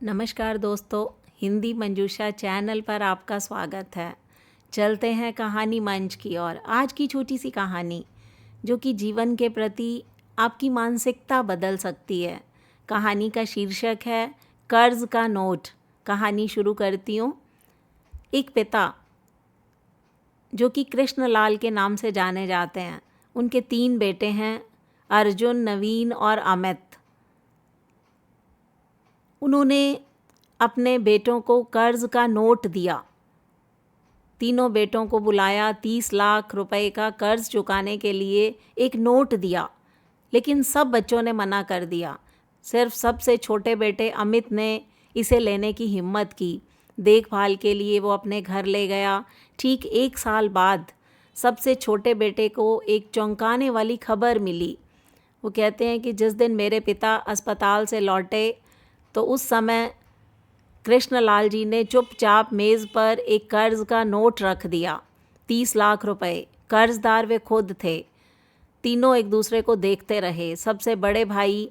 नमस्कार दोस्तों, हिंदी मंजूषा चैनल पर आपका स्वागत है। चलते हैं कहानी मंच की ओर। आज की छोटी सी कहानी जो कि जीवन के प्रति आपकी मानसिकता बदल सकती है। कहानी का शीर्षक है कर्ज का नोट। कहानी शुरू करती हूँ। एक पिता जो कि कृष्णलाल के नाम से जाने जाते हैं, उनके 3 बेटे हैं, अर्जुन, नवीन और अमित। उन्होंने अपने बेटों को कर्ज का नोट दिया। तीनों बेटों को बुलाया, 30 लाख रुपए का कर्ज चुकाने के लिए एक नोट दिया, लेकिन सब बच्चों ने मना कर दिया। सिर्फ सबसे छोटे बेटे अमित ने इसे लेने की हिम्मत की। देखभाल के लिए वो अपने घर ले गया। ठीक 1 साल बाद सबसे छोटे बेटे को एक चौंकाने वाली खबर मिली। वो कहते हैं कि जिस दिन मेरे पिता अस्पताल से लौटे तो उस समय कृष्णलाल जी ने चुपचाप मेज़ पर एक कर्ज का नोट रख दिया, 30 लाख रुपए। कर्जदार वे खुद थे। तीनों एक दूसरे को देखते रहे। सबसे बड़े भाई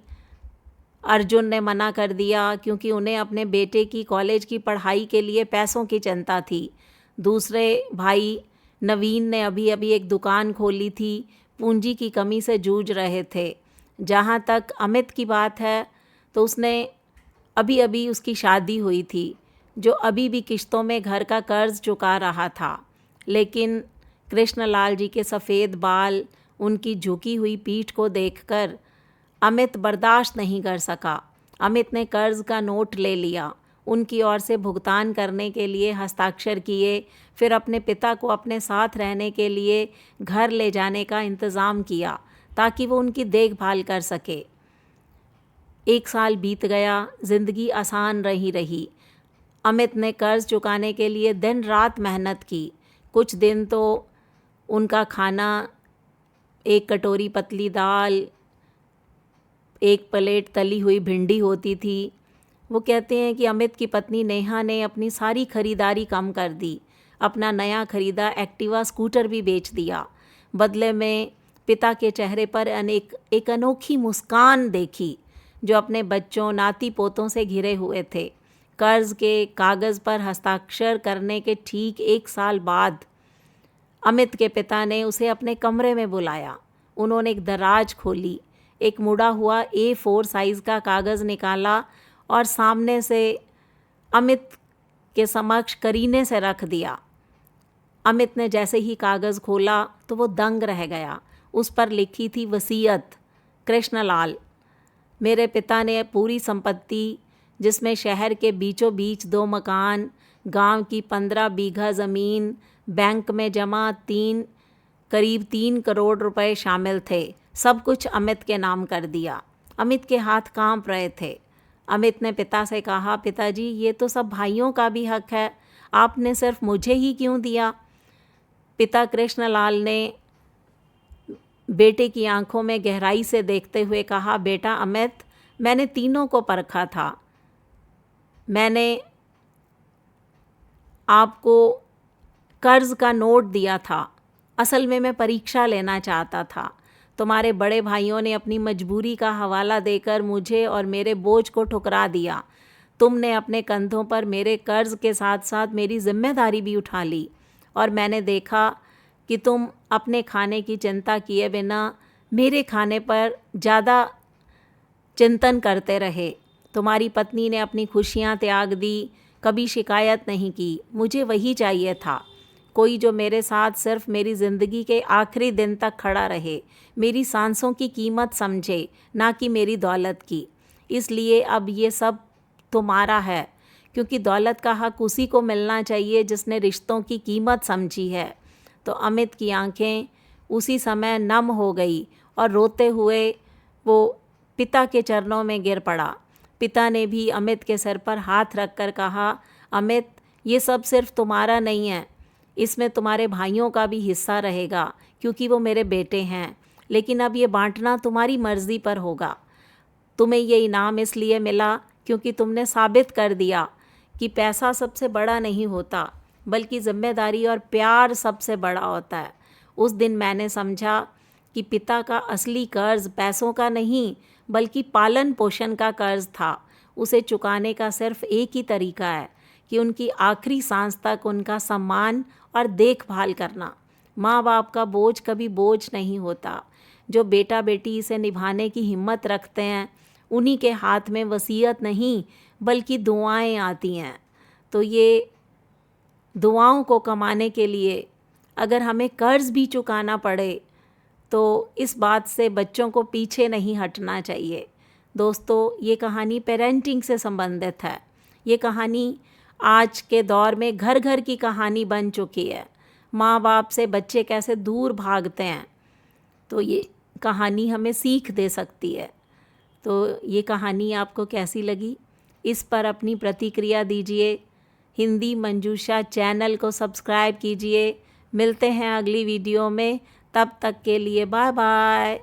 अर्जुन ने मना कर दिया क्योंकि उन्हें अपने बेटे की कॉलेज की पढ़ाई के लिए पैसों की चिंता थी। दूसरे भाई नवीन ने अभी अभी एक दुकान खोली थी, पूंजी की कमी से जूझ रहे थे। जहाँ तक अमित की बात है तो उसने अभी अभी उसकी शादी हुई थी, जो अभी भी किश्तों में घर का कर्ज चुका रहा था। लेकिन कृष्णलाल जी के सफ़ेद बाल, उनकी झुकी हुई पीठ को देखकर अमित बर्दाश्त नहीं कर सका। अमित ने कर्ज का नोट ले लिया, उनकी ओर से भुगतान करने के लिए हस्ताक्षर किए, फिर अपने पिता को अपने साथ रहने के लिए घर ले जाने का इंतज़ाम किया ताकि वो उनकी देखभाल कर सके। 1 साल बीत गया, ज़िंदगी आसान रही। अमित ने कर्ज चुकाने के लिए दिन रात मेहनत की। कुछ दिन तो उनका खाना 1 कटोरी पतली दाल, 1 प्लेट तली हुई भिंडी होती थी। वो कहते हैं कि अमित की पत्नी नेहा ने अपनी सारी खरीदारी कम कर दी। अपना नया खरीदा एक्टिवा स्कूटर भी बेच दिया। बदले में पिता के चेहरे पर एक अनोखी मुस्कान देखी जो अपने बच्चों, नाती पोतों से घिरे हुए थे। कर्ज के कागज़ पर हस्ताक्षर करने के ठीक 1 साल बाद अमित के पिता ने उसे अपने कमरे में बुलाया। उन्होंने एक दराज खोली, एक मुड़ा हुआ A4 साइज़ का कागज़ निकाला और सामने से अमित के समक्ष करीने से रख दिया। अमित ने जैसे ही कागज़ खोला तो वो दंग रह गया। उस पर लिखी थी वसीयत, कृष्णलाल, मेरे पिता ने पूरी संपत्ति, जिसमें शहर के बीचों बीच 2 मकान, गांव की 15 बीघा ज़मीन, बैंक में जमा करीब 3 करोड़ रुपए शामिल थे, सब कुछ अमित के नाम कर दिया। अमित के हाथ कांप रहे थे। अमित ने पिता से कहा, पिताजी, ये तो सब भाइयों का भी हक है, आपने सिर्फ मुझे ही क्यों दिया? पिता कृष्णलाल ने बेटे की आंखों में गहराई से देखते हुए कहा, बेटा अमित, मैंने तीनों को परखा था। मैंने आपको कर्ज का नोट दिया था। असल में मैं परीक्षा लेना चाहता था। तुम्हारे बड़े भाइयों ने अपनी मजबूरी का हवाला देकर मुझे और मेरे बोझ को ठुकरा दिया। तुमने अपने कंधों पर मेरे कर्ज के साथ साथ मेरी जिम्मेदारी भी उठा ली, और मैंने देखा कि तुम अपने खाने की चिंता किए बिना मेरे खाने पर ज़्यादा चिंतन करते रहे। तुम्हारी पत्नी ने अपनी खुशियाँ त्याग दी, कभी शिकायत नहीं की। मुझे वही चाहिए था, कोई जो मेरे साथ सिर्फ मेरी ज़िंदगी के आखिरी दिन तक खड़ा रहे, मेरी सांसों की कीमत समझे, ना कि मेरी दौलत की। इसलिए अब ये सब तुम्हारा है, क्योंकि दौलत का हक उसी को मिलना चाहिए जिसने रिश्तों की कीमत समझी है। तो अमित की आंखें उसी समय नम हो गई और रोते हुए वो पिता के चरणों में गिर पड़ा। पिता ने भी अमित के सिर पर हाथ रखकर कहा, अमित, ये सब सिर्फ तुम्हारा नहीं है, इसमें तुम्हारे भाइयों का भी हिस्सा रहेगा, क्योंकि वो मेरे बेटे हैं। लेकिन अब ये बांटना तुम्हारी मर्ज़ी पर होगा। तुम्हें ये इनाम इसलिए मिला क्योंकि तुमने साबित कर दिया कि पैसा सबसे बड़ा नहीं होता, बल्कि जिम्मेदारी और प्यार सबसे बड़ा होता है। उस दिन मैंने समझा कि पिता का असली कर्ज पैसों का नहीं, बल्कि पालन पोषण का कर्ज था। उसे चुकाने का सिर्फ एक ही तरीका है कि उनकी आखिरी सांस तक उनका सम्मान और देखभाल करना। माँ बाप का बोझ कभी बोझ नहीं होता। जो बेटा बेटी इसे निभाने की हिम्मत रखते हैं उन्हीं के हाथ में वसीयत नहीं बल्कि दुआएं आती हैं। तो ये दुआओं को कमाने के लिए अगर हमें कर्ज़ भी चुकाना पड़े तो इस बात से बच्चों को पीछे नहीं हटना चाहिए। दोस्तों, ये कहानी पेरेंटिंग से संबंधित है। ये कहानी आज के दौर में घर घर की कहानी बन चुकी है। माँ बाप से बच्चे कैसे दूर भागते हैं, तो ये कहानी हमें सीख दे सकती है। तो ये कहानी आपको कैसी लगी, इस पर अपनी प्रतिक्रिया दीजिए। हिंदी मंजूषा चैनल को सब्सक्राइब कीजिए। मिलते हैं अगली वीडियो में, तब तक के लिए बाय बाय।